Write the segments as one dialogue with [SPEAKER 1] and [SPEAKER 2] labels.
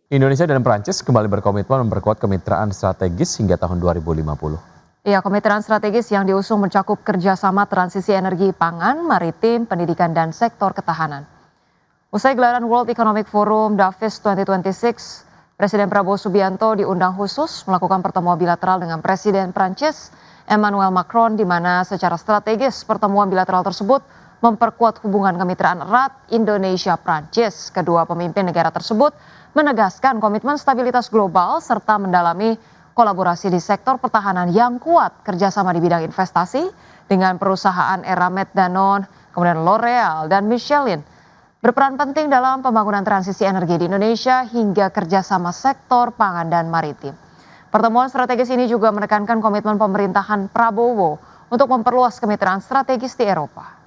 [SPEAKER 1] Indonesia dan Prancis kembali berkomitmen memperkuat kemitraan strategis hingga tahun 2050.
[SPEAKER 2] Ya, kemitraan strategis yang diusung mencakup kerjasama transisi energi pangan, maritim, pendidikan, dan sektor ketahanan. Usai gelaran World Economic Forum Davos 2026, Presiden Prabowo Subianto diundang khusus melakukan pertemuan bilateral dengan Presiden Prancis Emmanuel Macron, di mana secara strategis pertemuan bilateral tersebut memperkuat hubungan kemitraan erat Indonesia-Prancis. Kedua pemimpin negara tersebut menegaskan komitmen stabilitas global serta mendalami kolaborasi di sektor pertahanan yang kuat, kerjasama di bidang investasi dengan perusahaan Eramet Danone, kemudian L'Oreal dan Michelin, berperan penting dalam pembangunan transisi energi di Indonesia hingga kerjasama sektor pangan dan maritim. Pertemuan strategis ini juga menekankan komitmen pemerintahan Prabowo untuk memperluas kemitraan strategis di Eropa.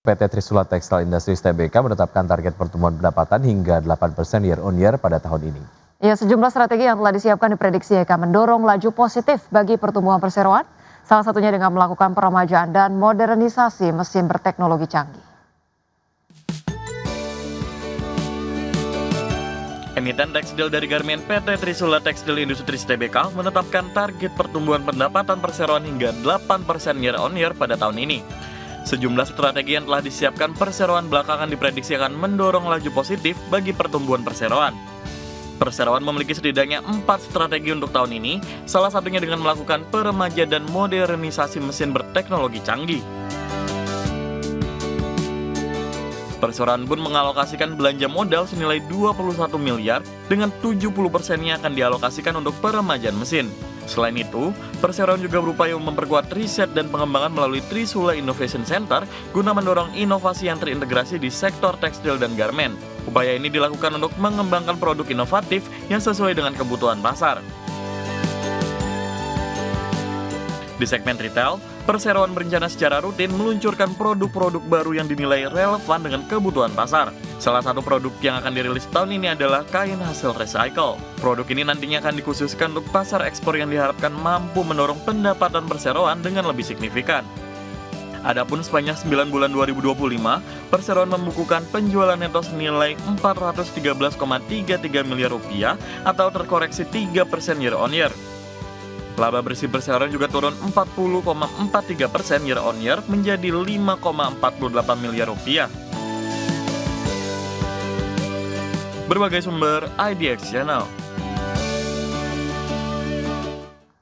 [SPEAKER 1] PT Trisula Textile Industries Tbk menetapkan target pertumbuhan pendapatan hingga 8% year on year pada tahun ini.
[SPEAKER 2] Ya, sejumlah strategi yang telah disiapkan diprediksi akan mendorong laju positif bagi pertumbuhan perseroan, salah satunya dengan melakukan peremajaan dan modernisasi mesin berteknologi canggih.
[SPEAKER 3] Emiten tekstil dari Garmen PT Trisula Textile Industries Tbk menetapkan target pertumbuhan pendapatan perseroan hingga 8% year on year pada tahun ini. Sejumlah strategi yang telah disiapkan perseroan belakangan diprediksi akan mendorong laju positif bagi pertumbuhan perseroan. Perseroan memiliki setidaknya 4 strategi untuk tahun ini, salah satunya dengan melakukan peremajaan dan modernisasi mesin berteknologi canggih. Perseroan pun mengalokasikan belanja modal senilai 21 miliar dengan 70%-nya akan dialokasikan untuk peremajaan mesin. Selain itu, perseroan juga berupaya memperkuat riset dan pengembangan melalui Trisula Innovation Center guna mendorong inovasi yang terintegrasi di sektor tekstil dan garmen. Upaya ini dilakukan untuk mengembangkan produk inovatif yang sesuai dengan kebutuhan pasar. Di segmen retail, perseroan berencana secara rutin meluncurkan produk-produk baru yang dinilai relevan dengan kebutuhan pasar. Salah satu produk yang akan dirilis tahun ini adalah kain hasil recycle. Produk ini nantinya akan dikhususkan untuk pasar ekspor yang diharapkan mampu mendorong pendapatan perseroan dengan lebih signifikan. Adapun sepanjang 9 bulan 2025, perseroan membukukan penjualan neto senilai 413,33 miliar rupiah atau terkoreksi 3% year on year. Laba bersih perseroan juga turun 40,43% year on year menjadi 5,48 miliar rupiah. Berbagai sumber IDX Channel.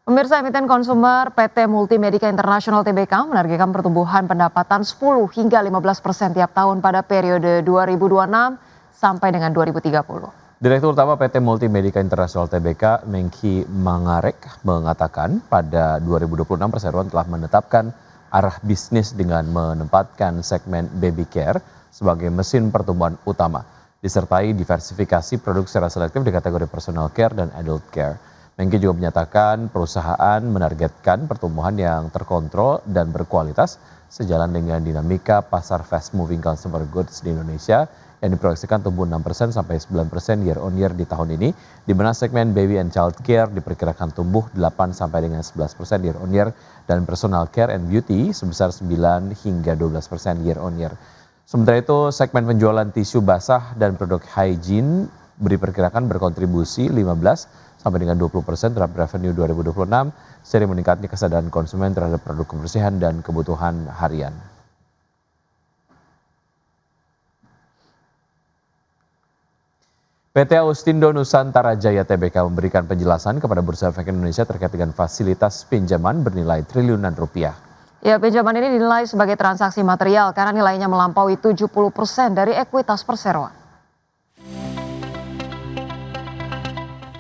[SPEAKER 2] Pemirsa, emiten konsumer PT Multimedika International Tbk menargetkan pertumbuhan pendapatan 10 hingga 15% tiap tahun pada periode 2026 sampai dengan 2030.
[SPEAKER 1] Direktur Utama PT Multimedika International Tbk, Mengki Mangarek, mengatakan pada 2026 perseroan telah menetapkan arah bisnis dengan menempatkan segmen baby care sebagai mesin pertumbuhan utama, disertai diversifikasi produk secara selektif di kategori personal care dan adult care. Mengki juga menyatakan perusahaan menargetkan pertumbuhan yang terkontrol dan berkualitas sejalan dengan dinamika pasar fast moving consumer goods di Indonesia yang diproyeksikan tumbuh 6% sampai 9% year on year di tahun ini, di mana segmen baby and child care diperkirakan tumbuh 8 sampai dengan 11% year on year dan personal care and beauty sebesar 9 hingga 12% year on year. Sementara itu, segmen penjualan tisu basah dan produk hygiene diperkirakan berkontribusi 15 sampai dengan 20% terhadap revenue 2026, seiring meningkatnya kesadaran konsumen terhadap produk kebersihan dan kebutuhan harian. PT Austindo Nusantara Jaya Tbk memberikan penjelasan kepada Bursa Efek Indonesia terkait dengan fasilitas pinjaman bernilai triliunan rupiah.
[SPEAKER 2] Ya, pinjaman ini dinilai sebagai transaksi material karena nilainya melampaui 70% dari ekuitas perseroan.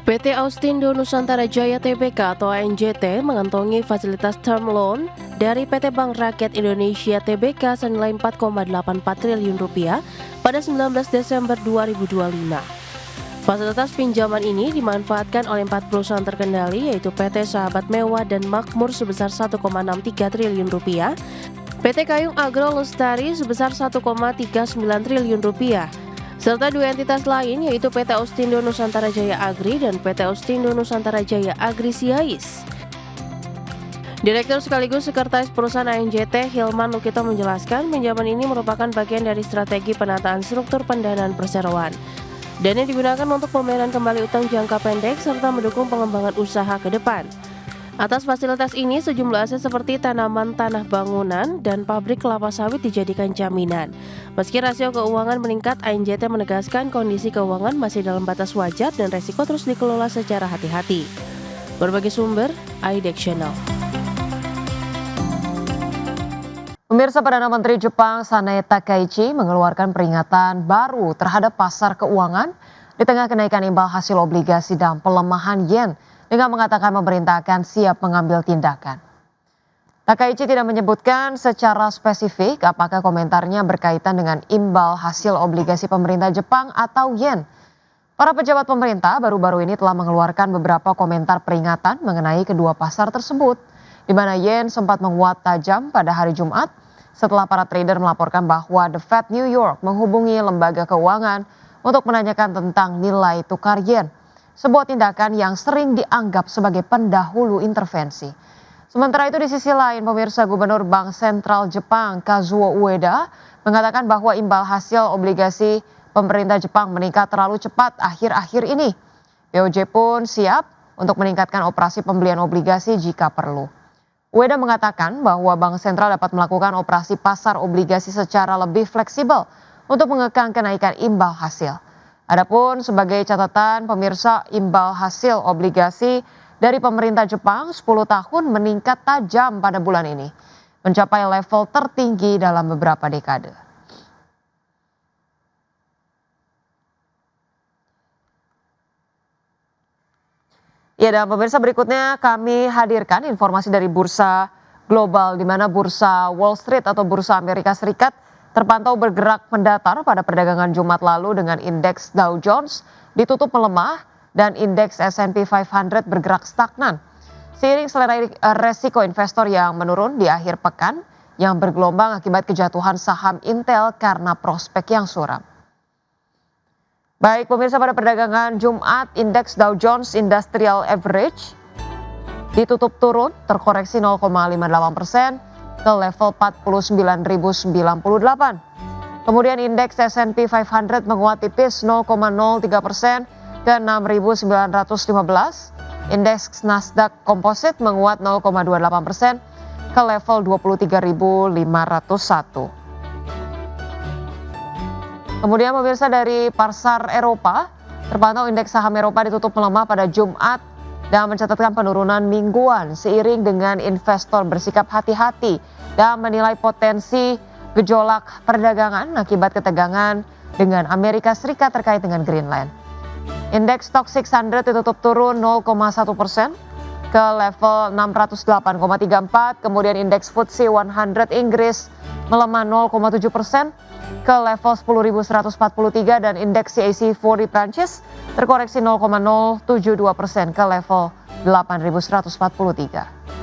[SPEAKER 4] PT Austindo Nusantara Jaya Tbk atau ANJT mengantongi fasilitas term loan dari PT Bank Rakyat Indonesia Tbk senilai 4,84 triliun rupiah pada 19 Desember 2025. Fasilitas pinjaman ini dimanfaatkan oleh 4 perusahaan terkendali yaitu PT Sahabat Mewah dan Makmur sebesar 1,63 triliun rupiah, PT Kayung Agro Lestari sebesar 1,39 triliun rupiah, serta 2 entitas lain yaitu PT Austindo Nusantara Jaya Agri dan PT Austindo Nusantara Jaya Agri Siais. Direktur sekaligus Sekretaris Perusahaan ANJT, Hilman Lukito menjelaskan pinjaman ini merupakan bagian dari strategi penataan struktur pendanaan perseroan. Dana digunakan untuk pembayaran kembali utang jangka pendek serta mendukung pengembangan usaha ke depan. Atas fasilitas ini, sejumlah aset seperti tanaman tanah bangunan dan pabrik kelapa sawit dijadikan jaminan. Meski rasio keuangan meningkat, ANJT menegaskan kondisi keuangan masih dalam batas wajar dan resiko terus dikelola secara hati-hati. Berbagai sumber, iDex Channel.
[SPEAKER 2] Pemirsa, Perdana Menteri Jepang Sanae Takaichi mengeluarkan peringatan baru terhadap pasar keuangan di tengah kenaikan imbal hasil obligasi dan pelemahan yen dengan mengatakan pemerintah akan siap mengambil tindakan. Takaichi tidak menyebutkan secara spesifik apakah komentarnya berkaitan dengan imbal hasil obligasi pemerintah Jepang atau yen. Para pejabat pemerintah baru-baru ini telah mengeluarkan beberapa komentar peringatan mengenai kedua pasar tersebut, di mana yen sempat menguat tajam pada hari Jumat setelah para trader melaporkan bahwa The Fed New York menghubungi lembaga keuangan untuk menanyakan tentang nilai tukar yen, sebuah tindakan yang sering dianggap sebagai pendahulu intervensi. Sementara itu di sisi lain, pemirsa, Gubernur Bank Sentral Jepang Kazuo Ueda mengatakan bahwa imbal hasil obligasi pemerintah Jepang meningkat terlalu cepat akhir-akhir ini. BOJ pun siap untuk meningkatkan operasi pembelian obligasi jika perlu. Ueda mengatakan bahwa Bank Sentral dapat melakukan operasi pasar obligasi secara lebih fleksibel untuk mengekang kenaikan imbal hasil. Adapun sebagai catatan, pemirsa, imbal hasil obligasi dari pemerintah Jepang 10 tahun meningkat tajam pada bulan ini, mencapai level tertinggi dalam beberapa dekade. Ya, dan pemirsa, berikutnya kami hadirkan informasi dari bursa global, di mana bursa Wall Street atau bursa Amerika Serikat terpantau bergerak mendatar pada perdagangan Jumat lalu dengan indeks Dow Jones ditutup melemah dan indeks S&P 500 bergerak stagnan. Seiring selera resiko investor yang menurun di akhir pekan yang bergelombang akibat kejatuhan saham Intel karena prospek yang suram. Baik pemirsa, pada perdagangan Jumat, indeks Dow Jones Industrial Average ditutup turun terkoreksi 0,58% ke level 49.098. Kemudian indeks S&P 500 menguat tipis 0,03% ke 6.915. Indeks Nasdaq Composite menguat 0,28% ke level 23.501. Kemudian pemirsa, dari pasar Eropa, terpantau indeks saham Eropa ditutup melemah pada Jumat dan mencatatkan penurunan mingguan seiring dengan investor bersikap hati-hati dan menilai potensi gejolak perdagangan akibat ketegangan dengan Amerika Serikat terkait dengan Greenland. Indeks Stoxx 600 ditutup turun 0,1% ke level 608,34, kemudian indeks FTSE 100 Inggris melemah 0,7% ke level 10.143 dan indeks CAC 40 Prancis terkoreksi 0,072% ke level 8.143.